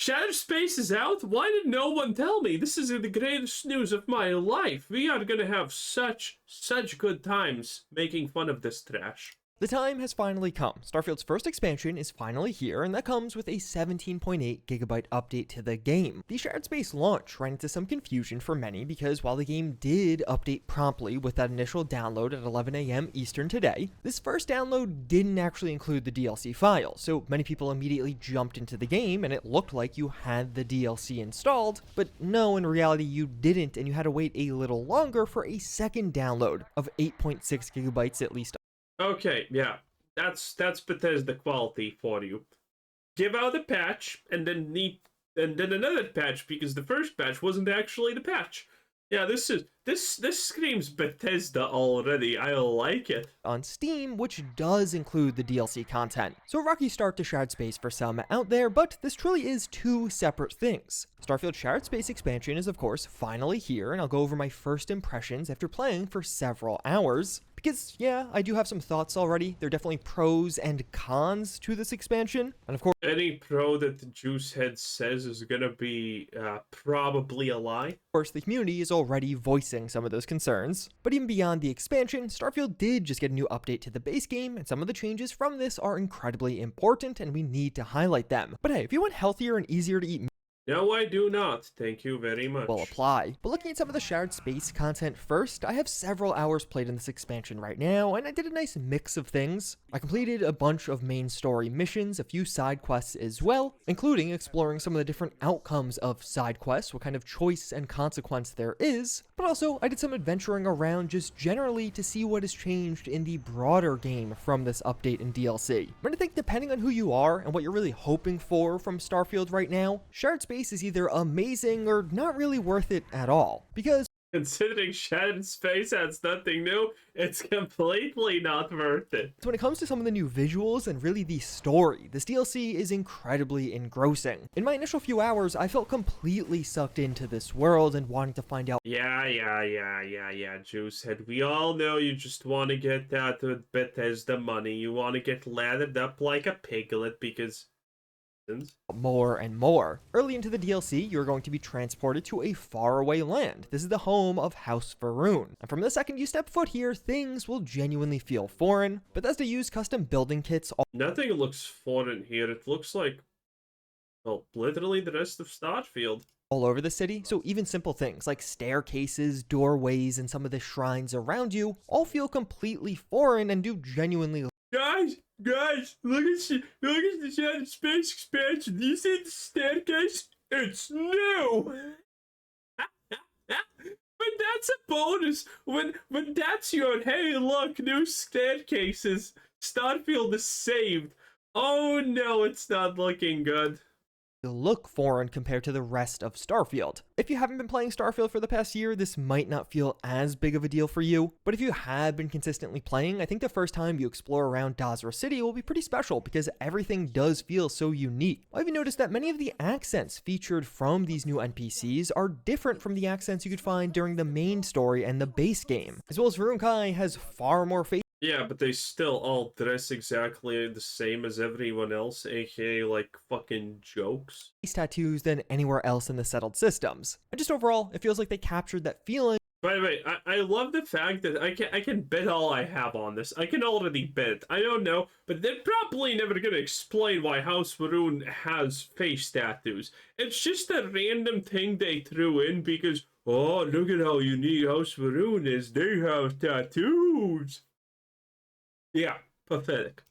Shattered Space is out? Why did no one tell me? This is the greatest news of my life. We are gonna have such good times making fun of this trash. The time has finally come. Starfield's first expansion is finally here, and that comes with a 17.8 gigabyte update to the game. The Shared Space launch ran into some confusion for many because while the game did update promptly with that initial download at 11 AM Eastern today, this first download didn't actually include the DLC file, so many people immediately jumped into the game and it looked like you had the DLC installed, but no, in reality you didn't, and you had to wait a little longer for a second download of 8.6 gigabytes at least. Okay, yeah, that's Bethesda quality for you. Give out a patch and then another patch because the first patch wasn't actually the patch. Yeah, this screams Bethesda already. I like it. On Steam, which does include the DLC content. So a rocky start to Shared Space for some out there, but this truly is two separate things. Starfield Shared Space expansion is of course finally here, and I'll go over my first impressions after playing for several hours. Because, yeah, I do have some thoughts already. There are definitely pros and cons to this expansion. And of course, any pro that the Juicehead says is gonna be probably a lie. Of course, the community is already voicing some of those concerns. But even beyond the expansion, Starfield did just get a new update to the base game, and some of the changes from this are incredibly important, and we need to highlight them. But hey, if you want healthier and easier to eat, no, I do not. Thank you very much. Will apply. But looking at some of the Shared Space content first, I have several hours played in this expansion right now, and I did a nice mix of things. I completed a bunch of main story missions, a few side quests as well, including exploring some of the different outcomes of side quests, what kind of choice and consequence there is, but also I did some adventuring around just generally to see what has changed in the broader game from this update in DLC. But I think depending on who you are and what you're really hoping for from Starfield right now, Shared Space is either amazing or not really worth it at all. Because considering Shattered Space has nothing new, it's completely not worth it. So when it comes to some of the new visuals and really the story, this DLC is incredibly engrossing. In my initial few hours, I felt completely sucked into this world and wanting to find out. Yeah, Juicehead. We all know you just want to get that Bethesda money. You want to get lathered up like a piglet because more and more. Early into the DLC, you're going to be transported to a faraway land. This is the home of House Varun. And from the second you step foot here, things will genuinely feel foreign. Bethesda used custom building kits. Nothing looks foreign here. It looks like, well, literally the rest of Starfield. All over the city, so even simple things like staircases, doorways, and some of the shrines around you all feel completely foreign and do genuinely. Guys, look at the Shattered Space expansion. Do you see the staircase? It's new! But that's a bonus when that's your, hey look, new staircases. Starfield is saved. Oh no, it's not looking good. Look foreign compared to the rest of Starfield. If you haven't been playing Starfield for the past year, this might not feel as big of a deal for you, but if you have been consistently playing, I think the first time you explore around Dazra City will be pretty special because everything does feel so unique. I've even noticed that many of the accents featured from these new NPCs are different from the accents you could find during the main story and the base game, as well as Varun Kai has far more faith. Yeah, but they still all dress exactly the same as everyone else, aka like fucking jokes. Tattoos than anywhere else in the settled systems. And just overall, it feels like they captured that feeling. By the way, I love the fact that I can bet all I have on this. I can already bet. I don't know, but they're probably never gonna explain why House Varun has face tattoos. It's just a random thing they threw in because, oh, look at how unique House Varun is. They have tattoos. Yeah, pathetic.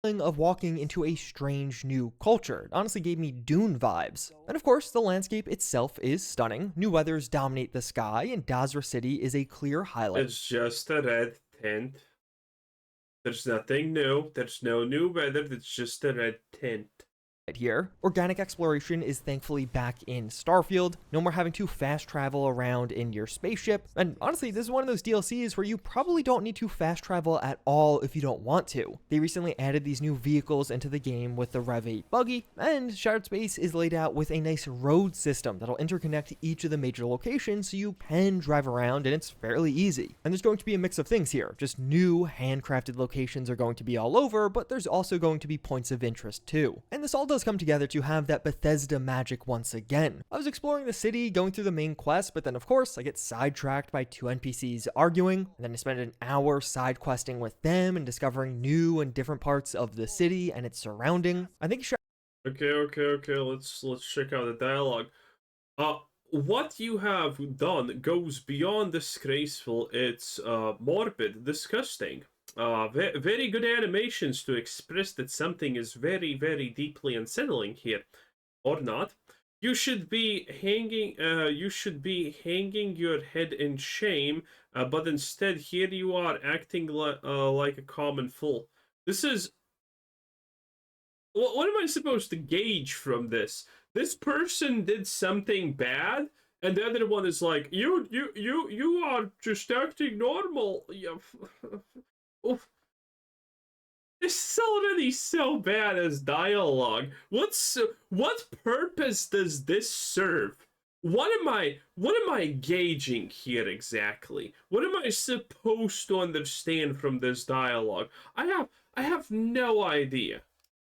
Of walking into a strange new culture. It honestly gave me Dune vibes. And of course, the landscape itself is stunning. New weathers dominate the sky, and Dazra City is a clear highlight. It's just a red tint. There's nothing new. There's no new weather. It's just a red tint. Here, organic exploration is thankfully back in Starfield. No more having to fast travel around in your spaceship. And honestly, this is one of those DLCs where you probably don't need to fast travel at all if you don't want to. They recently added these new vehicles into the game with the Rev 8 buggy, and Shared Space is laid out with a nice road system that'll interconnect each of the major locations so you can drive around and it's fairly easy. And there's going to be a mix of things here. Just new handcrafted locations are going to be all over, but there's also going to be points of interest too. And this all those come together to have that Bethesda magic once again. I was exploring the city, going through the main quest, but then of course I get sidetracked by two NPCs arguing, and then I spend an hour side questing with them and discovering new and different parts of the city and its surrounding. I think Okay. Let's check out the dialogue. What you have done goes beyond disgraceful. It's morbid, disgusting. Very good animations to express that something is very, very deeply unsettling here, or not. You should be hanging. You should be hanging your head in shame. But instead, here you are acting like a common fool. This is. What am I supposed to gauge from this? This person did something bad, and the other one is like, you are just acting normal. Yeah. Oof. This is already so bad as dialogue. What purpose does this serve? What am I gauging here exactly? What am I supposed to understand from this dialogue? I have no idea.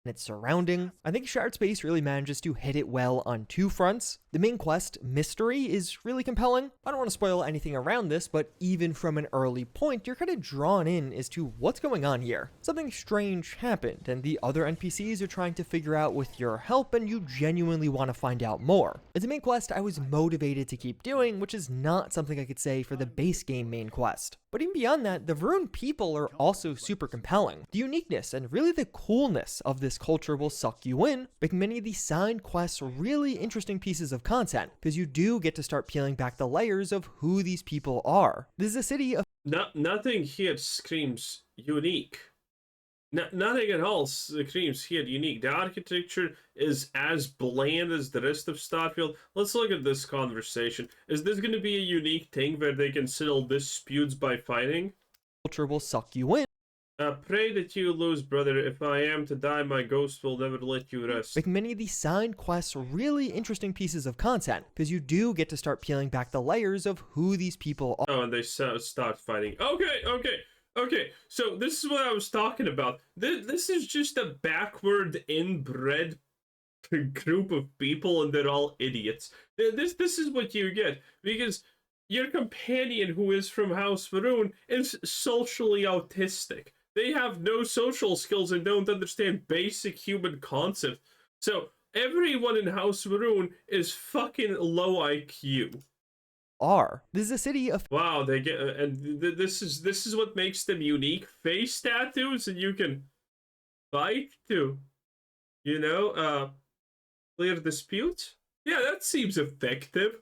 its surrounding. I think Shared Space really manages to hit it well on two fronts. The main quest, Mystery, is really compelling. I don't want to spoil anything around this, but even from an early point, you're kind of drawn in as to what's going on here. Something strange happened, and the other NPCs are trying to figure out with your help, and you genuinely want to find out more. As a main quest, I was motivated to keep doing, which is not something I could say for the base game main quest. But even beyond that, the Varun people are also super compelling. The uniqueness and really the coolness of this culture will suck you in, making many of these side quests really interesting pieces of content, because you do get to start peeling back the layers of who these people are. This is a city of nothing here screams unique. Nothing at all screams here unique. The architecture is as bland as the rest of Starfield. Let's look at this conversation. Is this going to be a unique thing where they can settle disputes by fighting? Culture will suck you in. Pray that you lose, brother. If I am to die, my ghost will never let you rest. Making many of these side quests really interesting pieces of content, because you do get to start peeling back the layers of who these people are. Oh, and they start fighting. Okay, so this is what I was talking about. This is just a backward inbred group of people, and they're all idiots. This is what you get, because your companion, who is from House Varun, is socially autistic. They have no social skills and don't understand basic human concepts. So everyone in House Varun is fucking low IQ. This is a city of Wow, they get and this is what makes them unique. Face tattoos, and you can fight to, clear disputes. Yeah, that seems effective.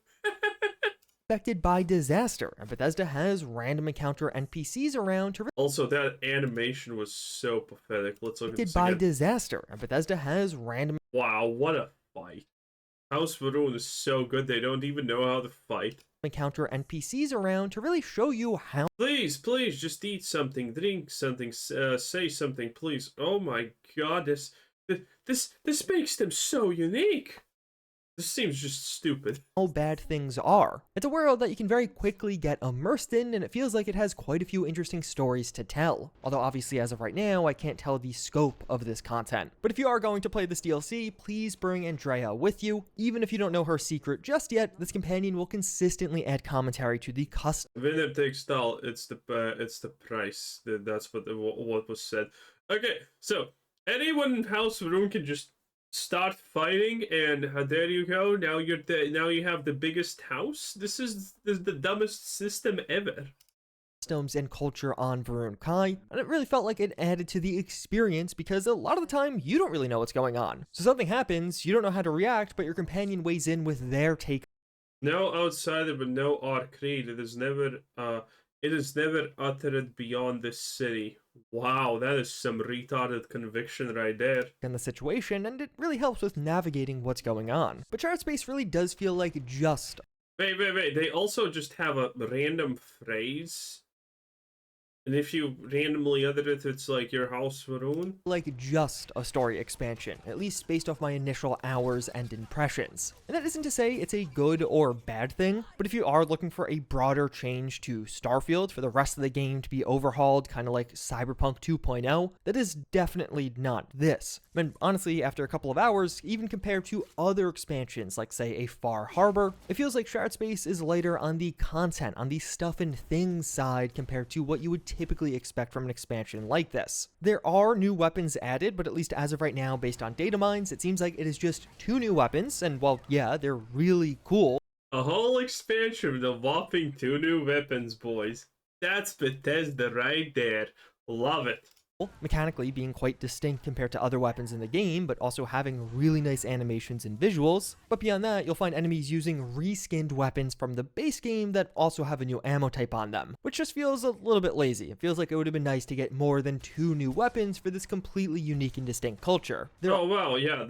affected by disaster, and Bethesda has random encounter NPCs around to Also, that animation was so pathetic. Let's look at this by again. disaster, and Bethesda has random Wow, what a fight. House Varun is so good, they don't even know how to fight. encounter NPCs around to really show you how Please, just eat something, drink something, say something, please. Oh my god, this makes them so unique. This seems just stupid. bad things are. It's a world that you can very quickly get immersed in, and it feels like it has quite a few interesting stories to tell. Although obviously as of right now, I can't tell the scope of this content. But if you are going to play this DLC, please bring Andrea with you. Even if you don't know her secret just yet, this companion will consistently add commentary to the custom Winner takes all. It's the price. That's what was said. Okay, so anyone in House Varun can just start fighting, and there you go. Now you have the biggest house. This is the dumbest system ever. customs and culture on Varun Kai, and it really felt like it added to the experience because a lot of the time you don't really know what's going on. So something happens, you don't know how to react, but your companion weighs in with their take. No outsider, but no art creed. It is never uttered beyond this city. Wow, that is some retarded conviction right there. In the situation, and it really helps with navigating what's going on. But Shared Space really does feel like just Wait. They also just have a random phrase And if you randomly edit it, it's like your house ruin. Like just a story expansion, at least based off my initial hours and impressions. And that isn't to say it's a good or bad thing, but if you are looking for a broader change to Starfield for the rest of the game to be overhauled, kind of like Cyberpunk 2.0, that is definitely not this. And honestly, after a couple of hours, even compared to other expansions like say a Far Harbor, it feels like Shared Space is lighter on the content, on the stuff and things side compared to what you would typically expect from an expansion like this. There are new weapons added, but at least as of right now, based on data mines, it seems like it is just 2 new weapons, and while yeah, they're really cool. A whole expansion with a whopping 2 new weapons, boys. That's Bethesda right there. Love it. Mechanically being quite distinct compared to other weapons in the game, but also having really nice animations and visuals. But beyond that, you'll find enemies using reskinned weapons from the base game that also have a new ammo type on them, which just feels a little bit lazy. It feels like it would have been nice to get more than 2 new weapons for this completely unique and distinct culture. Oh, wow, yeah,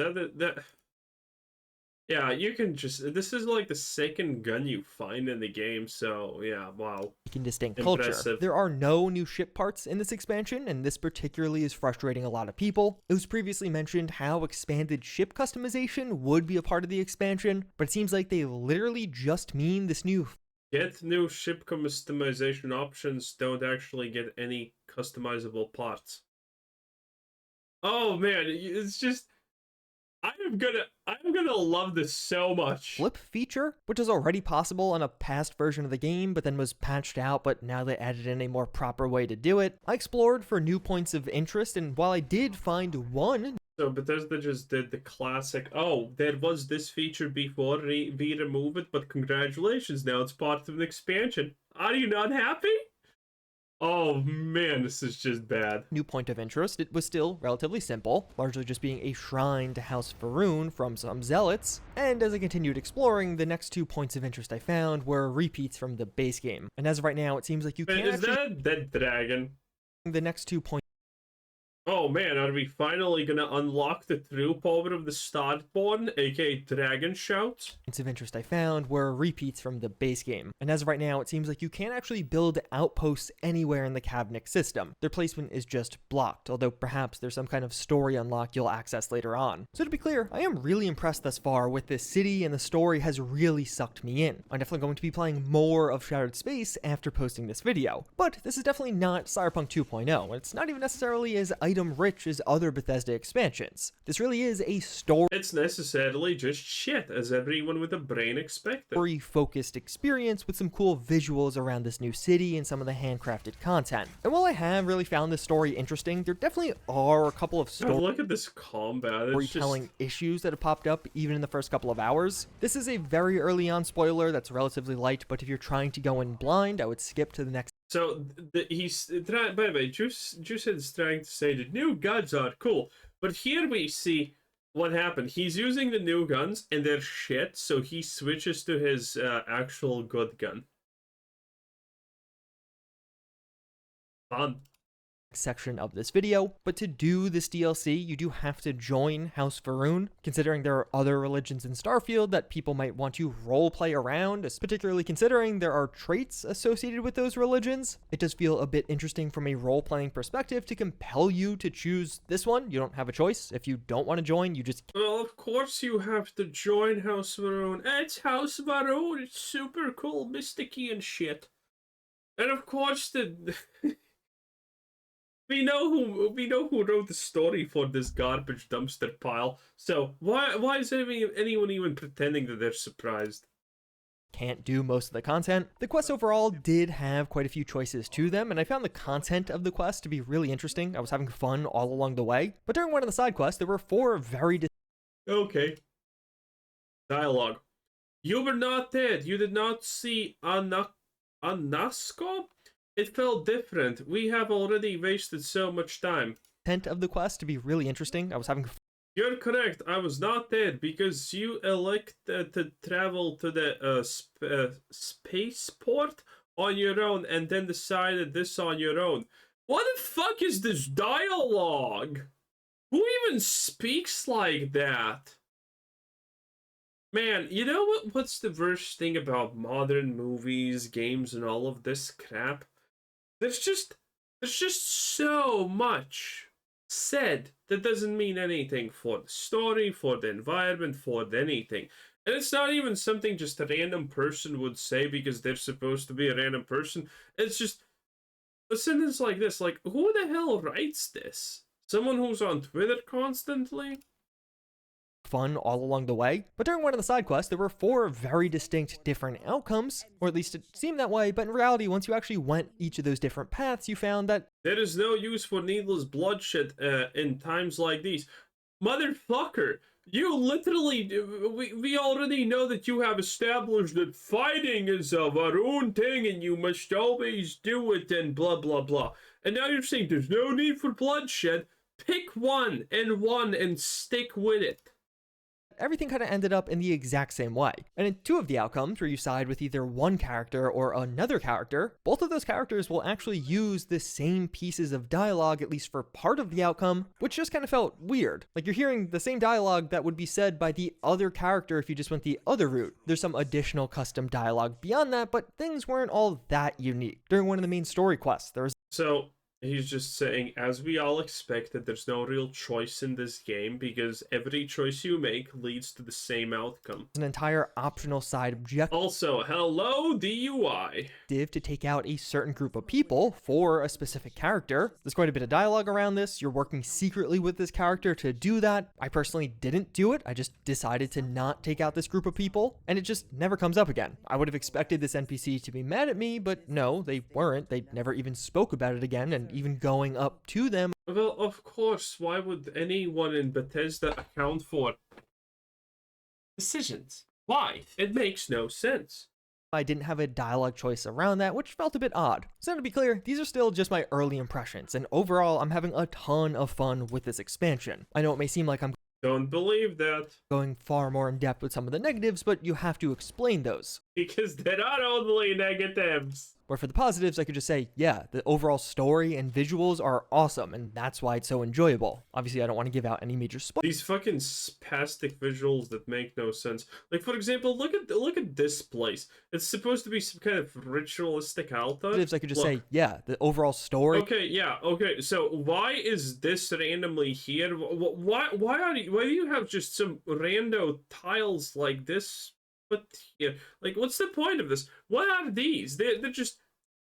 yeah, you can just, this is like the second gun you find in the game, so yeah, wow. Distinct culture. Impressive. There are no new ship parts in this expansion, and this particularly is frustrating a lot of people. It was previously mentioned how expanded ship customization would be a part of the expansion, but it seems like they literally just mean this new Get new ship customization options, don't actually get any customizable parts. Oh man, it's just, I'm gonna love this so much. flip feature, which is already possible on a past version of the game, but then was patched out, but now they added in a more proper way to do it. I explored for new points of interest, and while I did find one. So Bethesda just did the classic, oh, there was this feature before, we remove it, but congratulations, now it's part of an expansion. Are you not happy? Oh man, this is just bad. New point of interest, it was still relatively simple, largely just being a shrine to House Faroon from some zealots, and as I continued exploring, the next 2 points of interest I found were repeats from the base game. And as of right now, it seems like you Man, can't is actually... that a dead dragon? The next 2 points Oh man, are we finally gonna unlock the true power of the Starborn, aka Dragon Shout? of interest I found were repeats from the base game. And as of right now, it seems like you can't actually build outposts anywhere in the Kavnik system. Their placement is just blocked, although perhaps there's some kind of story unlock you'll access later on. So to be clear, I am really impressed thus far with this city, and the story has really sucked me in. I'm definitely going to be playing more of Shattered Space after posting this video. But this is definitely not Cyberpunk 2.0, and it's not even necessarily as item rich as other Bethesda expansions. This really is a story It's necessarily just shit, as everyone with a brain expected. focused experience with some cool visuals around this new city and some of the handcrafted content. And while I have really found this story interesting, there definitely are a couple of God, look at this combat. It's storytelling just... issues that have popped up even in the first couple of hours. This is a very early on spoiler that's relatively light, but if you're trying to go in blind, I would skip to the next. So, he's trying, by the way, Juice is trying to say the new guns are cool, but here we see what happened. He's using the new guns, and they're shit, so he switches to his actual good gun. Fun. Section of this video, but to do this DLC, you do have to join House Faroon, considering there are other religions in Starfield that people might want to roleplay around, particularly considering there are traits associated with those religions. It does feel a bit interesting from a role-playing perspective to compel you to choose this one. You don't have a choice. If you don't want to join, you just... Well, of course you have to join House Maroon. It's House Maroon. It's super cool, mysticky and shit. And of course the... We know who wrote the story for this garbage dumpster pile. So why is anyone even pretending that they're surprised? Can't do most of the content. The quests overall did have quite a few choices to them, and I found the content of the quest to be really interesting. I was having fun all along the way. But during one of the side quests, there were 4 very Okay. Dialogue. You were not dead. You did not see Anasko? It felt different. We have already wasted so much time. content of the quest to be really interesting. I was having... You're correct. I was not dead because you elected to travel to the spaceport on your own and then decided this on your own. What the fuck is this dialogue? Who even speaks like that? Man, you know what's the worst thing about modern movies, games, and all of this crap? There's just There's just so much said that doesn't mean anything for the story, for the environment, for anything. And it's not even something just a random person would say because they're supposed to be a random person. It's just a sentence like this, like, who the hell writes this? Someone who's on Twitter constantly? Fun all along the way, but during one of the side quests, there were 4 very distinct different outcomes, or at least it seemed that way, but in reality, once you actually went each of those different paths, you found that there is no use for needless bloodshed in times like these. Motherfucker, you literally, we already know that you have established that fighting is a Varun thing and you must always do it and blah blah blah. And now you're saying there's no need for bloodshed. Pick one and stick with it. everything kind of ended up in the exact same way. And in 2 of the outcomes, where you side with either one character or another character, both of those characters will actually use the same pieces of dialogue, at least for part of the outcome, which just kind of felt weird. Like you're hearing the same dialogue that would be said by the other character if you just went the other route. There's some additional custom dialogue beyond that, but things weren't all that unique. During one of the main story quests, there was He's just saying, as we all expected, there's no real choice in this game because every choice you make leads to the same outcome. an entire optional side objective. Also, hello, DUI. To take out a certain group of people for a specific character. There's quite a bit of dialogue around this. You're working secretly with this character to do that. I personally didn't do it. I just decided to not take out this group of people, and it just never comes up again. I would have expected this NPC to be mad at me, but no, they weren't. They never even spoke about it again, and even going up to them. Well, of course, why would anyone in Bethesda account for decisions? Why? It makes no sense. I didn't have a dialogue choice around that, which felt a bit odd. So to be clear, these are still just my early impressions, and overall, I'm having a ton of fun with this expansion. I know it may seem like I'm Don't believe that. going far more in depth with some of the negatives, but you have to explain those. Because they're not only negatives. Where for the positives, I could just say, yeah, the overall story and visuals are awesome, and that's why it's so enjoyable. Obviously, I don't want to give out any major spoilers. These fucking spastic visuals that make no sense. Like, for example, look at this place. It's supposed to be some kind of ritualistic altar. I could just say, yeah, the overall story. Okay, yeah, okay. So why is this randomly here? Why do you have just some rando tiles like this? But yeah, like, what's the point of this? What are these? They're just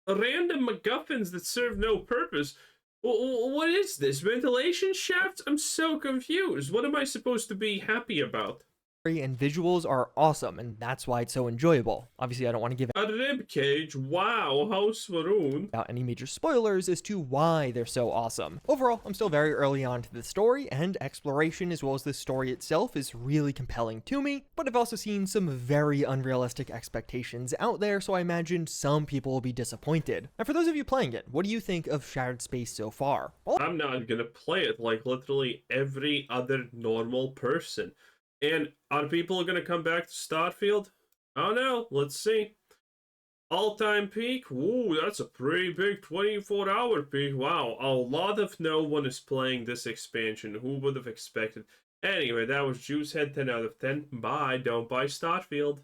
random MacGuffins that serve no purpose. What is this? Ventilation shafts? I'm so confused. What am I supposed to be happy about? And visuals are awesome, and that's why it's so enjoyable. Obviously, I don't want to give A rib cage? Wow, how swoon. out any major spoilers as to why they're so awesome. Overall, I'm still very early on to the story, and exploration as well as the story itself is really compelling to me, but I've also seen some very unrealistic expectations out there, so I imagine some people will be disappointed. And for those of you playing it, what do you think of Shattered Space so far? Well, I'm not gonna play it like literally every other normal person. And are people gonna come back to Starfield? Oh no, let's see. All-time peak? Ooh, that's a pretty big 24-hour peak. Wow, a lot of no one is playing this expansion. Who would have expected? Anyway, that was Juicehead 10 out of 10. Bye, don't buy Starfield.